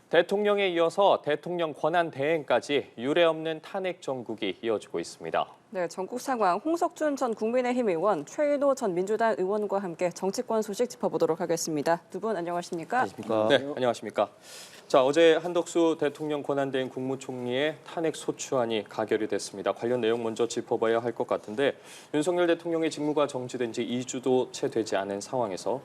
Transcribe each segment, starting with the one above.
대통령에 이어서 대통령 권한 대행까지 유례없는 탄핵 정국이 이어지고 있습니다. 네, 전국 상황 홍석준 전 국민의힘 의원, 최인호 전 민주당 의원과 함께 정치권 소식 짚어보도록 하겠습니다. 두 분 안녕하십니까? 네, 안녕하십니까. 자, 어제 한덕수 대통령 권한대행 국무총리의 탄핵 소추안이 가결이 됐습니다. 관련 내용 먼저 짚어봐야 할 것 같은데 윤석열 대통령의 직무가 정지된 지 2주도 채 되지 않은 상황에서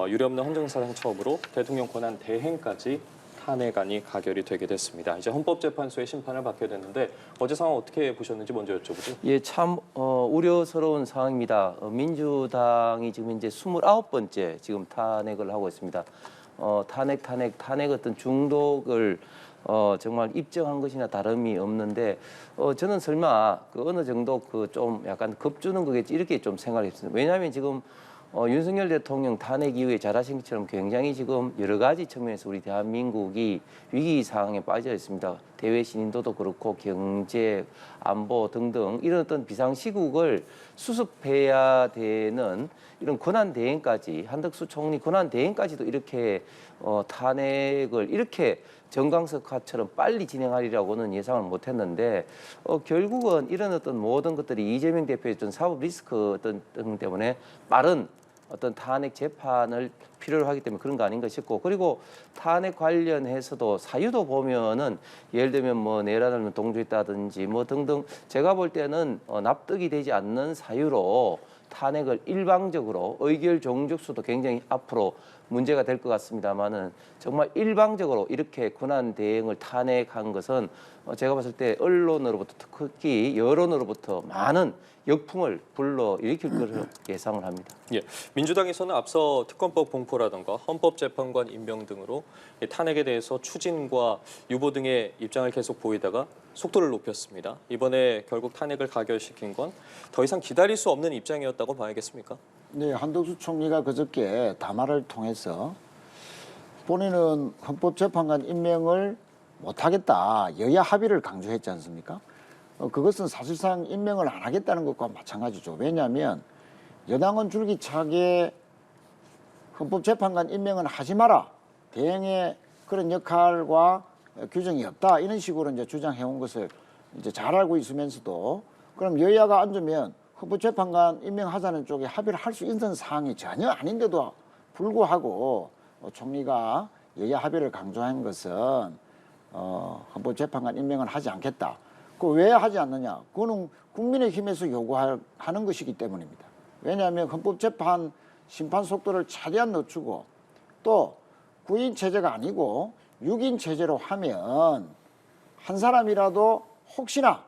유례없는 헌정사상 처음으로 대통령 권한 대행까지 탄핵안이 가결이 되게 됐습니다. 이제 헌법재판소의 심판을 받게 됐는데 어제 상황 어떻게 보셨는지 먼저 여쭤보죠. 예, 참 우려스러운 상황입니다. 민주당이 지금 이제 29번째 지금 탄핵을 하고 있습니다. 탄핵 어떤 중독을 정말 입증한 것이나 다름이 없는데 저는 설마 어느 정도 좀 약간 겁주는 거겠지 이렇게 좀 생각했습니다. 왜냐하면 지금 윤석열 대통령 탄핵 이후에 잘하신 것처럼 굉장히 지금 여러 가지 측면에서 우리 대한민국이 위기 상황에 빠져 있습니다. 대외 신인도도 그렇고 경제, 안보 등등 이런 어떤 비상시국을 수습해야 되는 이런 권한 대행까지 한덕수 총리 권한 대행까지도 이렇게 탄핵을 이렇게 정광석화처럼 빨리 진행하리라고는 예상을 못했는데 결국은 이런 어떤 모든 것들이 이재명 대표의 어떤 사법 리스크 등 때문에 빠른 어떤 탄핵 재판을 필요로 하기 때문에 그런 거 아닌가 싶고, 그리고 탄핵 관련해서도 사유도 보면은 예를 들면 뭐 내란을 동조했다든지 뭐 등등 제가 볼 때는 납득이 되지 않는 사유로 탄핵을 일방적으로 의결 종족수도 굉장히 앞으로 문제가 될 것 같습니다만은 정말 일방적으로 이렇게 권한 대행을 탄핵한 것은 제가 봤을 때 언론으로부터 특히 여론으로부터 많은 역풍을 불러일으킬 것으로 예상을 합니다. 예, 민주당에서는 앞서 특검법 공포라든가 헌법재판관 임명 등으로 탄핵에 대해서 추진과 유보 등의 입장을 계속 보이다가 속도를 높였습니다. 이번에 결국 탄핵을 가결시킨 건 더 이상 기다릴 수 없는 입장이었다고 봐야겠습니까? 네, 한덕수 총리가 그저께 담화를 통해서 본인은 헌법재판관 임명을 못하겠다, 여야 합의를 강조했지 않습니까? 그것은 사실상 임명을 안 하겠다는 것과 마찬가지죠. 왜냐하면 여당은 줄기차게 헌법재판관 임명은 하지 마라, 대행의 그런 역할과 규정이 없다, 이런 식으로 이제 주장해온 것을 이제 잘 알고 있으면서도 그럼 여야가 앉으면 헌법재판관 임명하자는 쪽에 합의를 할 수 있는 사항이 전혀 아닌데도 불구하고 총리가 여야 합의를 강조한 것은 헌법재판관 임명은 하지 않겠다. 그 왜 하지 않느냐? 그거는 국민의힘에서 요구하는 것이기 때문입니다. 왜냐하면 헌법재판 심판 속도를 최대한 늦추고 또 9인 체제가 아니고 6인 체제로 하면 한 사람이라도 혹시나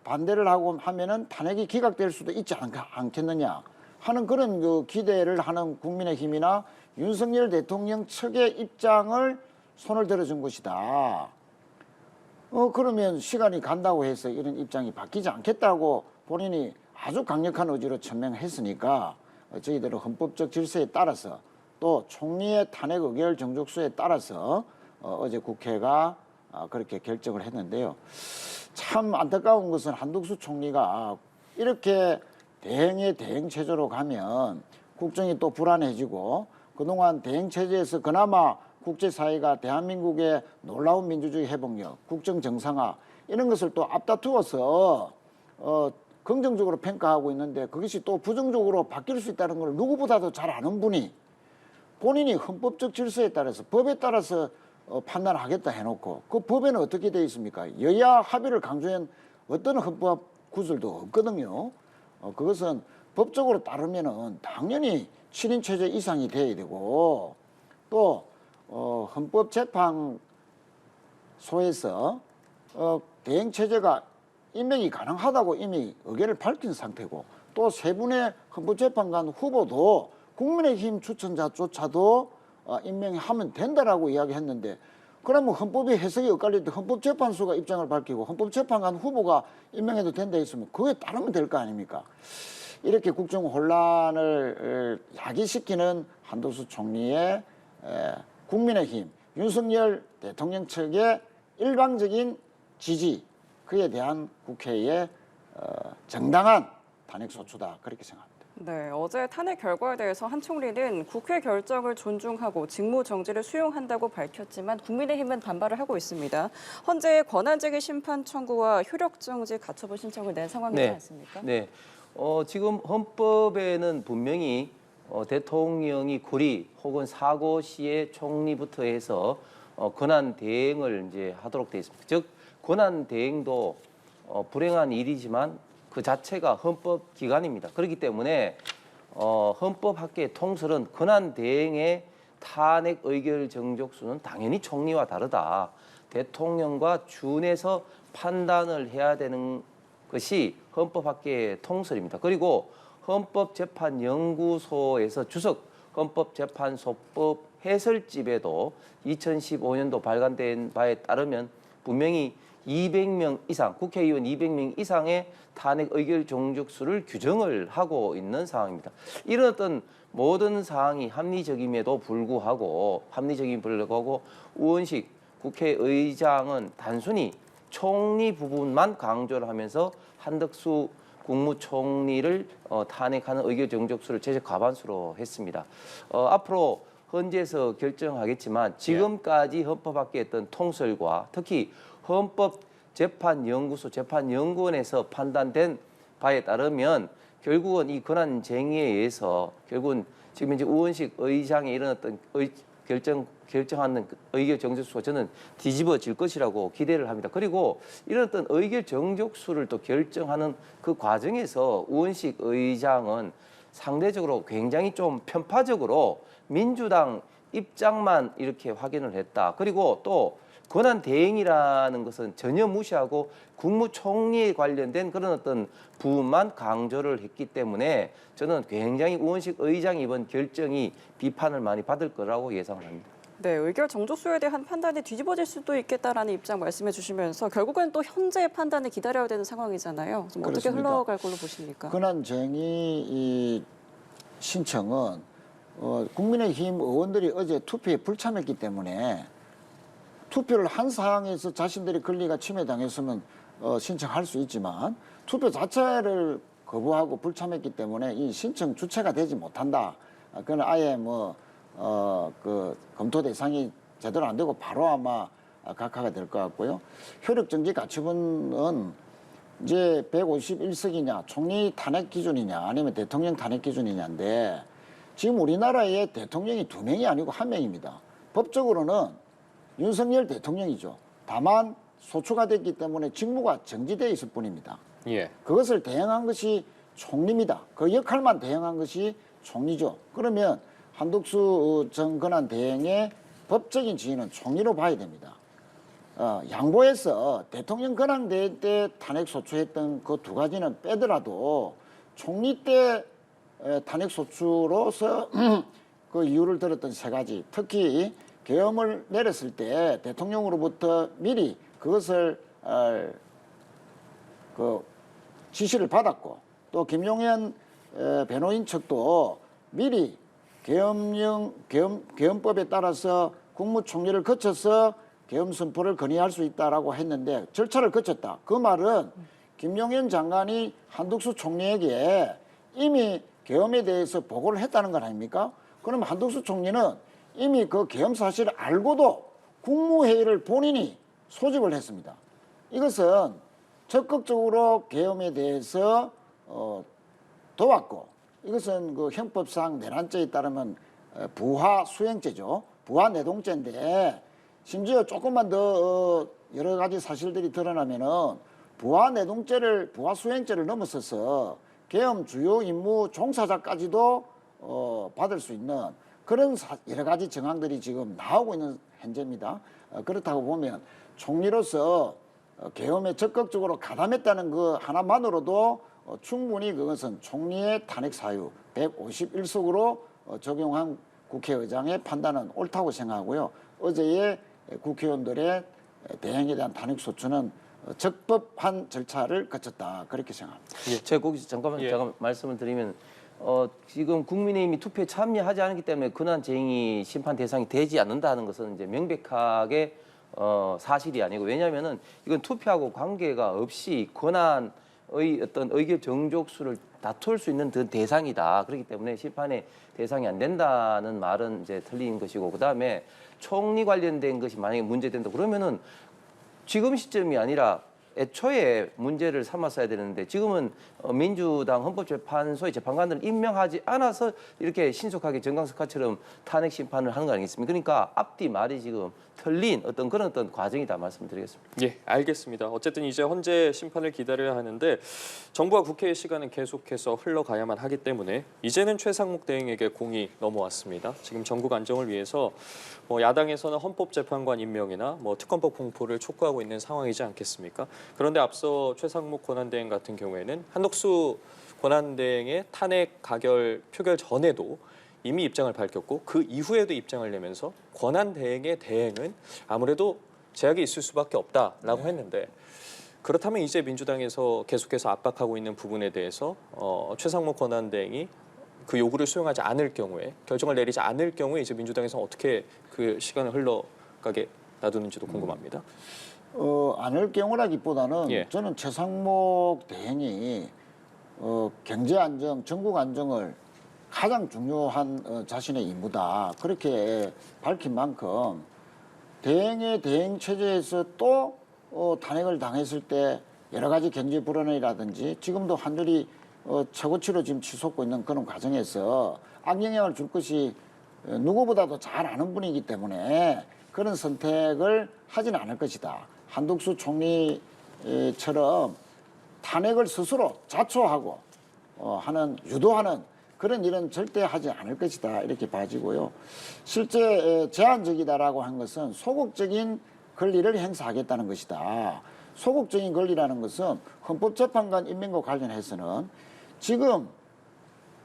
반대를 하고 하면은 탄핵이 기각될 수도 있지 않겠느냐 하는 그런 그 기대를 하는 국민의힘이나 윤석열 대통령 측의 입장을 손을 들어준 것이다. 그러면 시간이 간다고 해서 이런 입장이 바뀌지 않겠다고 본인이 아주 강력한 의지로 천명했으니까 저희들은 헌법적 질서에 따라서 또 총리의 탄핵 의결 정족수에 따라서 어제 국회가 그렇게 결정을 했는데요. 참 안타까운 것은 한덕수 총리가 이렇게 대행의 대행 체제로 가면 국정이 또 불안해지고 그동안 대행 체제에서 그나마 국제사회가 대한민국의 놀라운 민주주의 회복력, 국정 정상화 이런 것을 또 앞다투어서 긍정적으로 평가하고 있는데 그것이 또 부정적으로 바뀔 수 있다는 걸 누구보다도 잘 아는 분이 본인이 헌법적 질서에 따라서 법에 따라서 판단하겠다 해놓고 그 법에는 어떻게 되어 있습니까? 여야 합의를 강조한 어떤 헌법 구절도 없거든요. 그것은 법적으로 따르면은 당연히 7인 체제 이상이 돼야 되고 또 헌법재판소에서 대행 체제가 임명이 가능하다고 이미 의견을 밝힌 상태고 또 세 분의 헌법재판관 후보도 국민의힘 추천자조차도 임명하면 된다라고 이야기했는데 그러면 헌법이 해석이 엇갈릴 때 헌법재판소가 입장을 밝히고 헌법재판관 후보가 임명해도 된다 했으면 그거에 따르면 될 거 아닙니까? 이렇게 국정 혼란을 야기시키는 한덕수 총리의 국민의힘 윤석열 대통령 측의 일방적인 지지, 그에 대한 국회의 정당한 탄핵소추다 그렇게 생각합니다. 네, 어제 탄핵 결과에 대해서 한 총리는 국회 결정을 존중하고 직무 정지를 수용한다고 밝혔지만 국민의힘은 반발을 하고 있습니다. 헌재의 권한쟁의 심판 청구와 효력 정지 가처분 신청을 낸 상황이지 않습니까? 네. 지금 헌법에는 분명히 대통령이 구리 혹은 사고 시에 총리부터 해서 권한 대행을 이제 하도록 되어 있습니다. 즉 권한 대행도 불행한 일이지만 그 자체가 헌법 기관입니다. 그렇기 때문에 헌법학계의 통설은 권한 대행의 탄핵 의결 정족수는 당연히 총리와 다르다. 대통령과 준해서 판단을 해야 되는 것이 헌법학계의 통설입니다. 그리고 헌법재판연구소에서 주석 헌법재판소법 해설집에도 2015년도 발간된 바에 따르면 분명히 200명 이상, 국회의원 200명 이상의 탄핵 의결 종족수를 규정을 하고 있는 상황입니다. 이런 어떤 모든 사항이 합리적임에도 불구하고 의원식 국회의장은 단순히 총리 부분만 강조를 하면서 한덕수 국무총리를 탄핵하는 의결 정족수를 제적 과반수로 했습니다. 앞으로 헌재에서 결정하겠지만 지금까지 헌법학계 했던 통설과 특히 헌법재판연구소 재판연구원에서 판단된 바에 따르면 결국은 이 권한쟁의에 의해서 결국은 지금 이제 우원식 의장의 이런 어떤 결정하는 의결 정족수가 저는 뒤집어질 것이라고 기대를 합니다. 그리고 이런 어떤 의결 정족수를 또 결정하는 그 과정에서 우원식 의장은 상대적으로 굉장히 좀 편파적으로 민주당 입장만 이렇게 확인을 했다. 그리고 또 권한 대행이라는 것은 전혀 무시하고 국무총리에 관련된 그런 어떤 부분만 강조를 했기 때문에 저는 굉장히 우원식 의장의 이번 결정이 비판을 많이 받을 거라고 예상을 합니다. 네, 의결 정족수에 대한 판단이 뒤집어질 수도 있겠다라는 입장 말씀해 주시면서 결국엔 또 현재의 판단을 기다려야 되는 상황이잖아요. 좀 어떻게 그렇습니다. 흘러갈 걸로 보십니까? 권한쟁의 이 신청은 국민의힘 의원들이 어제 투표에 불참했기 때문에 투표를 한 사항에서 자신들이 권리가 침해당했으면 신청할 수 있지만 투표 자체를 거부하고 불참했기 때문에 이 신청 주체가 되지 못한다. 그건 아예 그 검토 대상이 제대로 안 되고 바로 아마 각하가 될 것 같고요. 효력정지 가처분은 이제 151석이냐 총리 탄핵 기준이냐 아니면 대통령 탄핵 기준이냐인데 지금 우리나라에 대통령이 2명이 아니고 1명입니다. 법적으로는 윤석열 대통령이죠. 다만 소추가 됐기 때문에 직무가 정지되어 있을 뿐입니다. 예. 그것을 대행한 것이 총리입니다. 그 역할만 대행한 것이 총리죠. 그러면 한덕수 전 권한 대행의 법적인 지위는 총리로 봐야 됩니다. 양보해서 대통령 권한대행 때 탄핵 소추했던 그 2가지는 빼더라도 총리 때 탄핵 소추로서 그 이유를 들었던 3가지, 특히 계엄을 내렸을 때 대통령으로부터 미리 그것을 그 지시를 받았고 또 김용현 변호인 측도 미리 계엄법에 따라서 국무총리를 거쳐서 계엄 선포를 건의할 수 있다라고 했는데 절차를 거쳤다. 그 말은 김용현 장관이 한덕수 총리에게 이미 계엄에 대해서 보고를 했다는 건 아닙니까? 그럼 한덕수 총리는 이미 그 계엄 사실을 알고도 국무회의를 본인이 소집을 했습니다. 이것은 적극적으로 계엄에 대해서 도왔고 이것은 그 형법상 내란죄에 따르면 부하 수행죄죠. 부하 내동죄인데 심지어 조금만 더 여러 가지 사실들이 드러나면은 부하 내동죄를 부하 수행죄를 넘어서서 계엄 주요 임무 종사자까지도 받을 수 있는 그런 여러 가지 정황들이 지금 나오고 있는 현재입니다. 그렇다고 보면 총리로서 계엄에 적극적으로 가담했다는 그 하나만으로도 충분히 그것은 총리의 탄핵 사유 151석으로 적용한 국회의장의 판단은 옳다고 생각하고요. 어제의 국회의원들의 대행에 대한 탄핵 소추는 적법한 절차를 거쳤다 그렇게 생각합니다. 제가 거기서 잠깐 말씀을 드리면 지금 국민의힘이 투표에 참여하지 않기 때문에 권한쟁의 심판 대상이 되지 않는다는 것은 이제 명백하게 사실이 아니고 왜냐하면은 이건 투표하고 관계가 없이 권한 어떤 의결 정족수를 다툴 수 있는 대상이다. 그렇기 때문에 심판의 대상이 안 된다는 말은 이제 틀린 것이고, 그다음에 총리 관련된 것이 만약에 문제된다 그러면은 지금 시점이 아니라 애초에 문제를 삼았어야 되는데, 지금은 민주당 헌법재판소의 재판관들을 임명하지 않아서 이렇게 신속하게 정강석화처럼 탄핵 심판을 하는 거 아니겠습니까? 그러니까 앞뒤 말이 지금 틀린 그런 과정이다 말씀드리겠습니다. 예, 알겠습니다. 어쨌든 이제 헌재 심판을 기다려야 하는데 정부와 국회의 시간은 계속해서 흘러가야만 하기 때문에 이제는 최상목 대행에게 공이 넘어왔습니다. 지금 전국 안정을 위해서 야당에서는 헌법재판관 임명이나 특검법 공포를 촉구하고 있는 상황이지 않겠습니까? 그런데 앞서 최상목 권한대행 같은 경우에는 한덕수 권한대행의 탄핵 가결 표결 전에도 이미 입장을 밝혔고 그 이후에도 입장을 내면서 권한대행의 대행은 아무래도 제약이 있을 수밖에 없다라고 했는데, 그렇다면 이제 민주당에서 계속해서 압박하고 있는 부분에 대해서 최상목 권한대행이 그 요구를 수용하지 않을 경우에, 결정을 내리지 않을 경우에 이제 민주당에서는 어떻게 그 시간을 흘러가게 놔두는지도 궁금합니다. 않을 경우라기보다는 예. 저는 최상목 대행이 경제 안정, 전국 안정을 가장 중요한 자신의 임무다, 그렇게 밝힌 만큼 대행의 대행 체제에서 또 탄핵을 당했을 때 여러 가지 경제 불안이라든지 지금도 한줄이 최고치로 지금 치솟고 있는 그런 과정에서 악영향을 줄 것이 누구보다도 잘 아는 분이기 때문에 그런 선택을 하지는 않을 것이다. 한덕수 총리처럼 탄핵을 스스로 자초하고 유도하는 그런 일은 절대 하지 않을 것이다, 이렇게 봐지고요. 실제 제한적이다라고 한 것은 소극적인 권리를 행사하겠다는 것이다. 소극적인 권리라는 것은 헌법재판관 임명과 관련해서는 지금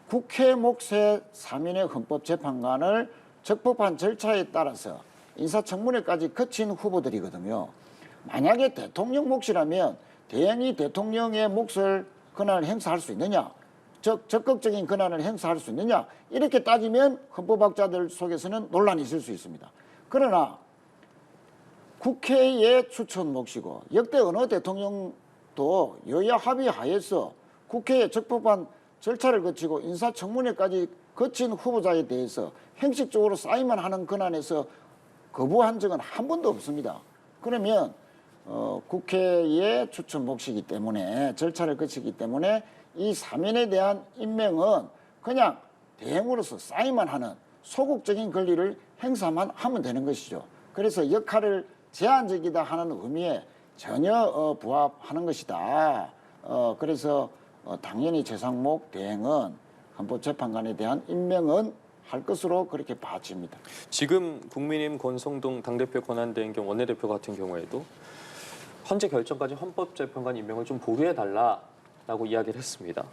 국회 몫의 3인의 헌법재판관을 적법한 절차에 따라서 인사청문회까지 거친 후보들이거든요. 만약에 대통령 몫이라면 대행이 대통령의 몫을 권한을 행사할 수 있느냐, 적극적인 권한을 행사할 수 있느냐, 이렇게 따지면 헌법학자들 속에서는 논란이 있을 수 있습니다. 그러나 국회의 추천 몫이고 역대 어느 대통령도 여야 합의하에서 국회의 적법한 절차를 거치고 인사청문회까지 거친 후보자에 대해서 형식적으로 사인만 하는 권한에서 거부한 적은 한 번도 없습니다. 그러면 국회의 추천 몫이기 때문에, 절차를 거치기 때문에 이 3인에 대한 임명은 그냥 대행으로서 사인만 하는 소극적인 권리를 행사만 하면 되는 것이죠. 그래서 역할을 제한적이다 하는 의미에 전혀 부합하는 것이다. 그래서 당연히 최상목 대행은 헌법재판관에 대한 임명은 할 것으로 그렇게 봐집니다. 지금 국민의힘 권성동 당대표 권한대행 겸 원내대표 같은 경우에도 헌재 결정까지 헌법재판관 임명을 좀 보류해달라라고 이야기를 했습니다.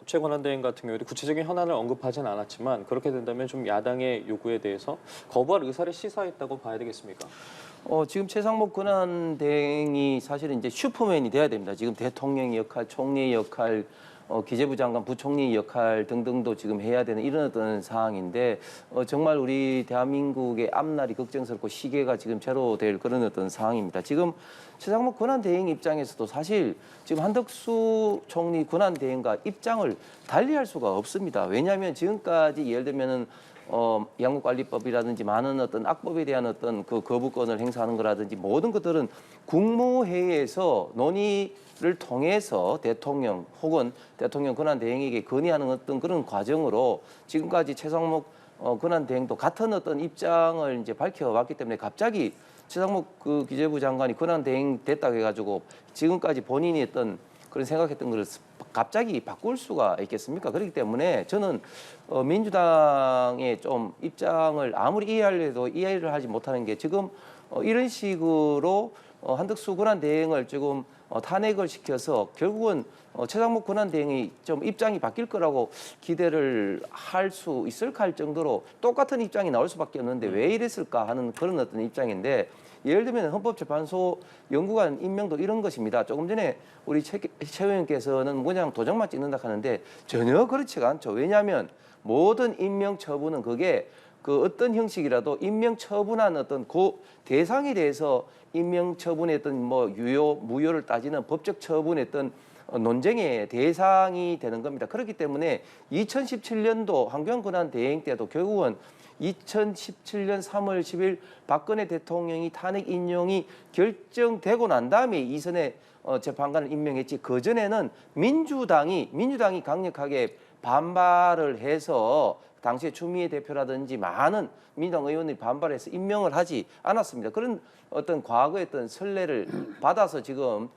최 권한대행 같은 경우에도 구체적인 현안을 언급하진 않았지만 그렇게 된다면 좀 야당의 요구에 대해서 거부할 의사를 시사했다고 봐야 되겠습니까? 지금 최상목 권한대행이 사실은 이제 슈퍼맨이 돼야 됩니다. 지금 대통령의 역할, 총리의 역할, 기재부 장관, 부총리 역할 등등도 지금 해야 되는 이런 어떤 상황인데, 정말 우리 대한민국의 앞날이 걱정스럽고 시계가 지금 제로될 그런 어떤 상황입니다. 지금 최상목 권한대행 입장에서도 사실 지금 한덕수 총리 권한대행과 입장을 달리할 수가 없습니다. 왜냐하면 지금까지 예를 들면은 양국관리법이라든지 많은 어떤 악법에 대한 어떤 그 거부권을 행사하는 거라든지 모든 것들은 국무회의에서 논의를 통해서 대통령 혹은 대통령 권한대행에게 건의하는 어떤 그런 과정으로 지금까지 최상목 권한대행도 같은 어떤 입장을 이제 밝혀왔기 때문에 갑자기 최상목 그 기재부 장관이 권한대행 됐다고 해가지고 지금까지 본인이 했던 그런 생각했던 것을 갑자기 바꿀 수가 있겠습니까? 그렇기 때문에 저는 민주당의 좀 입장을 아무리 이해하려 해도 이해를 하지 못하는 게, 지금 이런 식으로 한덕수 권한대행을 지금 탄핵을 시켜서 결국은 최상목 권한대행이 좀 입장이 바뀔 거라고 기대를 할 수 있을까 할 정도로 똑같은 입장이 나올 수밖에 없는데 왜 이랬을까 하는 그런 어떤 입장인데, 예를 들면 헌법재판소 연구관 임명도 이런 것입니다. 조금 전에 우리 최 의원께서는 그냥 도장만 찍는다 하는데 전혀 그렇지가 않죠. 왜냐하면 모든 임명 처분은 그게 그 어떤 형식이라도 임명 처분한 어떤 그 대상에 대해서 임명 처분의 어떤 뭐 유효 무효를 따지는 법적 처분의 어떤 논쟁의 대상이 되는 겁니다. 그렇기 때문에 2017년도 황교안 권한 대행 때도 결국은 2017년 3월 10일 박근혜 대통령이 탄핵 인용이 결정되고 난 다음에 이선의 재판관을 임명했지, 그전에는 민주당이 강력하게 반발을 해서 당시에 추미애 대표라든지 많은 민주당 의원들이 반발해서 임명을 하지 않았습니다. 그런 어떤 과거의 어떤 선례를 받아서 지금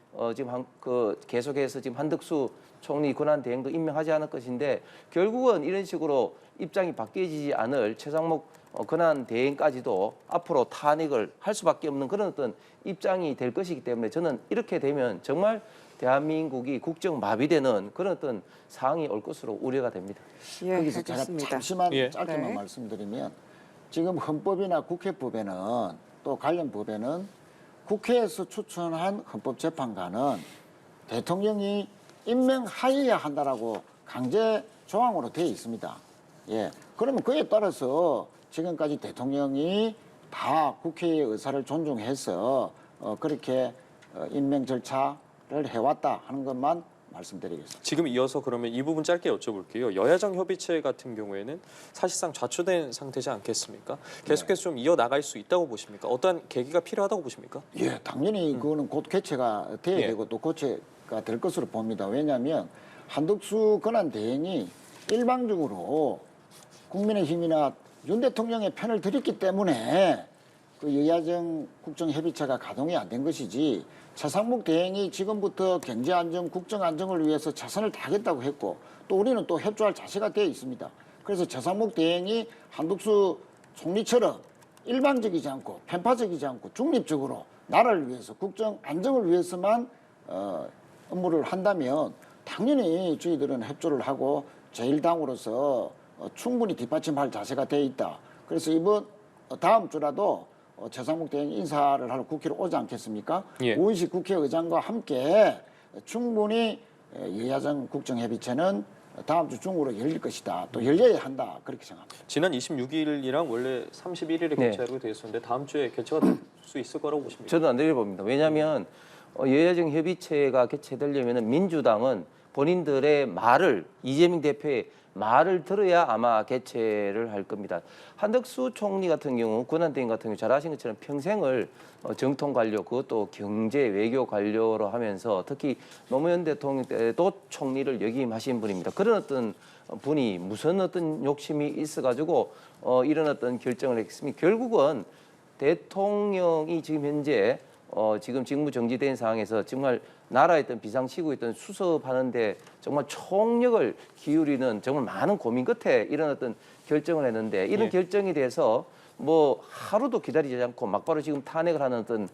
계속해서 지금 한덕수 총리 권한 대행도 임명하지 않을 것인데, 결국은 이런 식으로 입장이 바뀌어지지 않을 최상목 권한 대행까지도 앞으로 탄핵을 할 수밖에 없는 그런 어떤 입장이 될 것이기 때문에, 저는 이렇게 되면 정말 대한민국이 국정 마비되는 그런 어떤 상황이 올 것으로 우려가 됩니다. 예, 거기서 제가 알겠습니다. 잠시만 예. 짧게만 네. 말씀드리면, 지금 헌법이나 국회법에는 또 관련 법에는 국회에서 추천한 헌법재판관은 대통령이 임명하여야 한다라고 강제 조항으로 되어 있습니다. 예, 그러면 그에 따라서 지금까지 대통령이 다 국회의 의사를 존중해서 그렇게 임명 절차를 해왔다 하는 것만 말씀드리겠습니다. 지금 이어서 그러면 이 부분 짧게 여쭤볼게요. 여야정 협의체 같은 경우에는 사실상 좌초된 상태지 않겠습니까? 계속해서 좀 이어나갈 수 있다고 보십니까? 어떠한 계기가 필요하다고 보십니까? 예, 당연히 그거는 곧 개최가 돼야 예. 되고 또 고체가 될 것으로 봅니다. 왜냐하면 한덕수 권한 대행이 일방적으로 국민의힘이나 윤 대통령의 편을 들었기 때문에 그 여야정 국정협의체가 가동이 안 된 것이지, 최상목 대행이 지금부터 경제안정, 국정안정을 위해서 최선을 다하겠다고 했고, 또 우리는 또 협조할 자세가 되어 있습니다. 그래서 최상목 대행이 한덕수 총리처럼 일방적이지 않고 편파적이지 않고 중립적으로 나라를 위해서 국정안정을 위해서만 업무를 한다면 당연히 저희들은 협조를 하고 제1당으로서 충분히 뒷받침할 자세가 되어 있다. 그래서 다음 주라도 최상목 대행 인사를 하러 국회로 오지 않겠습니까? 예. 우인식 국회의장과 함께 충분히 여야정 국정협의체는 다음 주 중으로 열릴 것이다. 또 열려야 한다. 그렇게 생각합니다. 지난 26일이랑 원래 31일에 네. 개최하기로 돼 있었는데 다음 주에 개최가 될 수 있을 거라고 보십니까? 저도 안 내려봅니다. 왜냐하면 여야정 협의체가 개최되려면 민주당은 본인들의 말을, 이재명 대표의 말을 들어야 아마 개최를 할 겁니다. 한덕수 총리 같은 경우, 권한대행 같은 경우 잘 아신 것처럼 평생을 정통 관료, 그것도 경제 외교 관료로 하면서 특히 노무현 대통령 때도 총리를 역임하신 분입니다. 그런 어떤 분이 무슨 어떤 욕심이 있어가지고 이런 어떤 결정을 했습니까? 결국은 대통령이 지금 현재 지금 직무 정지된 상황에서 정말 나라의 어떤 비상시국에 있던 수습하는데 정말 총력을 기울이는 정말 많은 고민 끝에 이런 어떤 결정을 했는데, 이런 예. 결정에 대해서 뭐 하루도 기다리지 않고 막바로 지금 탄핵을 하는 어떤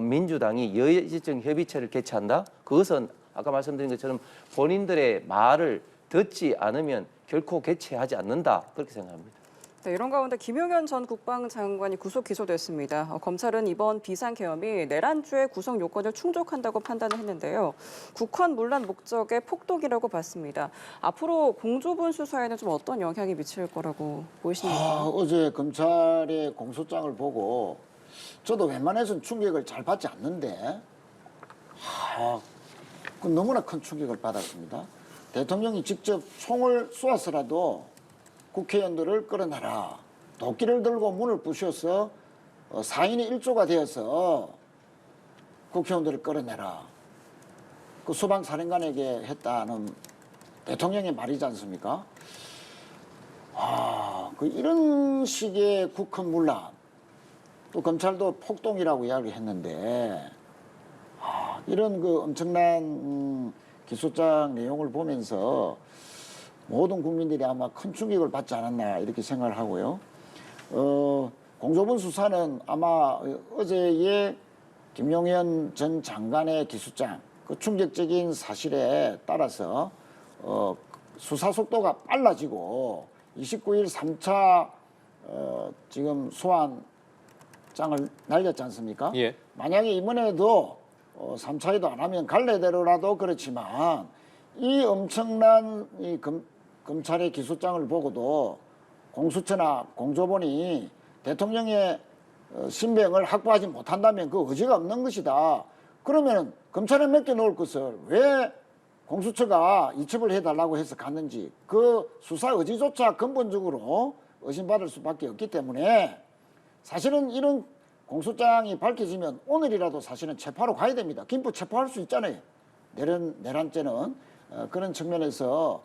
민주당이 여야정 협의체를 개최한다? 그것은 아까 말씀드린 것처럼 본인들의 말을 듣지 않으면 결코 개최하지 않는다, 그렇게 생각합니다. 네, 이런 가운데 김용현 전 국방장관이 구속 기소됐습니다. 검찰은 이번 비상계엄이 내란죄의 구성 요건을 충족한다고 판단을 했는데요. 국헌 문란 목적의 폭동이라고 봤습니다. 앞으로 공조본 수사에는 좀 어떤 영향이 미칠 거라고 보이십니까? 어제 검찰의 공소장을 보고 저도 웬만해서는 충격을 잘 받지 않는데 그 너무나 큰 충격을 받았습니다. 대통령이 직접 총을 쏘아서라도 국회의원들을 끌어내라. 도끼를 들고 문을 부셔서 4인이 1조가 되어서 국회의원들을 끌어내라. 그 수방사령관에게 했다는 대통령의 말이지 않습니까? 그 이런 식의 국헌 문란, 또 검찰도 폭동이라고 이야기했는데, 이런 그 엄청난 기소장 내용을 보면서 모든 국민들이 아마 큰 충격을 받지 않았나 이렇게 생각을 하고요. 공조본 수사는 아마 어제의 김용현 전 장관의 기소장, 그 충격적인 사실에 따라서 수사 속도가 빨라지고 29일 3차 지금 소환장을 날렸지 않습니까? 예. 만약에 이번에도 3차에도 안 하면 갈래대로라도 그렇지만 이 엄청난 검찰의 기소장을 보고도 공수처나 공조본이 대통령의 신병을 확보하지 못한다면 그 의지가 없는 것이다. 그러면 검찰에 맡겨놓을 것을 왜 공수처가 이첩을 해달라고 해서 갔는지 그 수사 의지조차 근본적으로 의심받을 수밖에 없기 때문에 사실은 이런 공소장이 밝혀지면 오늘이라도 사실은 체포하러 가야 됩니다. 김포 체포할 수 있잖아요. 내란죄는 그런 측면에서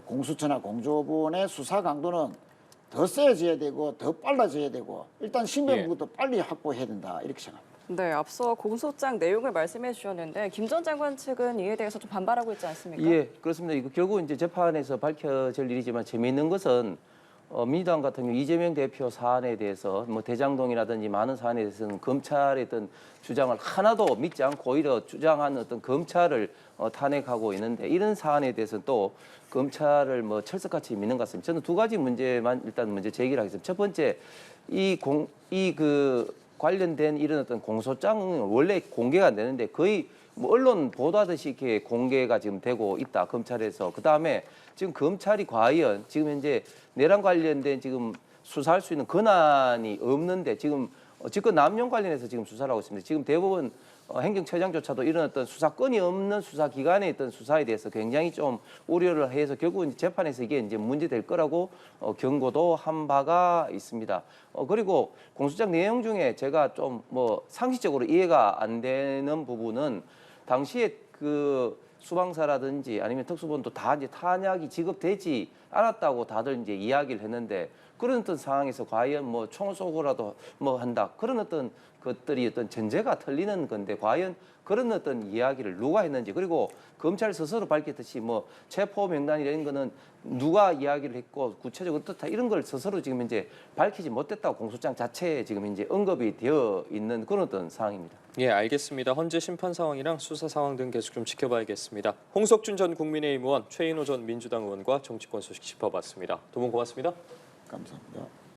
공수처나 공조본의 수사 강도는 더 세져야 되고 더 빨라져야 되고 일단 신변부터 빨리 확보해야 된다 이렇게 생각합니다. 네, 앞서 공소장 내용을 말씀해 주셨는데 김 전 장관 측은 이에 대해서 좀 반발하고 있지 않습니까? 예, 그렇습니다. 이거 결국 이제 재판에서 밝혀질 일이지만 재미있는 것은 민주당 같은 경우 이재명 대표 사안에 대해서 뭐 대장동이라든지 많은 사안에 대해서는 검찰의 어떤 주장을 하나도 믿지 않고 오히려 주장하는 어떤 검찰을 탄핵하고 있는데 이런 사안에 대해서는 또 검찰을 뭐 철석같이 믿는 것 같습니다. 저는 두 가지 문제만 일단 먼저 제기를 하겠습니다. 첫 번째, 관련된 이런 어떤 공소장은 원래 공개가 안 되는데 거의 뭐 언론 보도하듯이 이렇게 공개가 지금 되고 있다 검찰에서. 그 다음에 지금 검찰이 과연 지금 현재 내란 관련된 지금 수사할 수 있는 권한이 없는데 지금 직권 남용 관련해서 지금 수사를 하고 있습니다. 지금 대부분 행정처장조차도 이런 어떤 수사권이 없는 수사기관의 어떤 수사에 대해서 굉장히 좀 우려를 해서 결국은 이제 재판에서 이게 이제 문제될 거라고 경고도 한 바가 있습니다. 그리고 공소장 내용 중에 제가 좀 뭐 상식적으로 이해가 안 되는 부분은 당시에 그 수방사라든지 아니면 특수본도 다 이제 탄약이 지급되지 않았다고 다들 이제 이야기를 했는데 그런 어떤 상황에서 과연 뭐 총을 쏘고라도 뭐 한다 그런 어떤 것들이 어떤 전제가 틀리는 건데 과연 그런 어떤 이야기를 누가 했는지 그리고 검찰 스스로 밝혔듯이 뭐 체포 명단이라는 거는 누가 이야기를 했고 구체적으로 어떻다 이런 걸 스스로 지금 이제 밝히지 못했다고 공소장 자체에 지금 이제 언급이 되어 있는 그런 어떤 상황입니다. 예, 알겠습니다. 현재 심판 상황이랑 수사 상황 등 계속 좀 지켜봐야겠습니다. 홍석준 전 국민의힘 의원, 최인호 전 민주당 의원과 정치권 소식 짚어봤습니다. 두 분 고맙습니다. 감사합니다.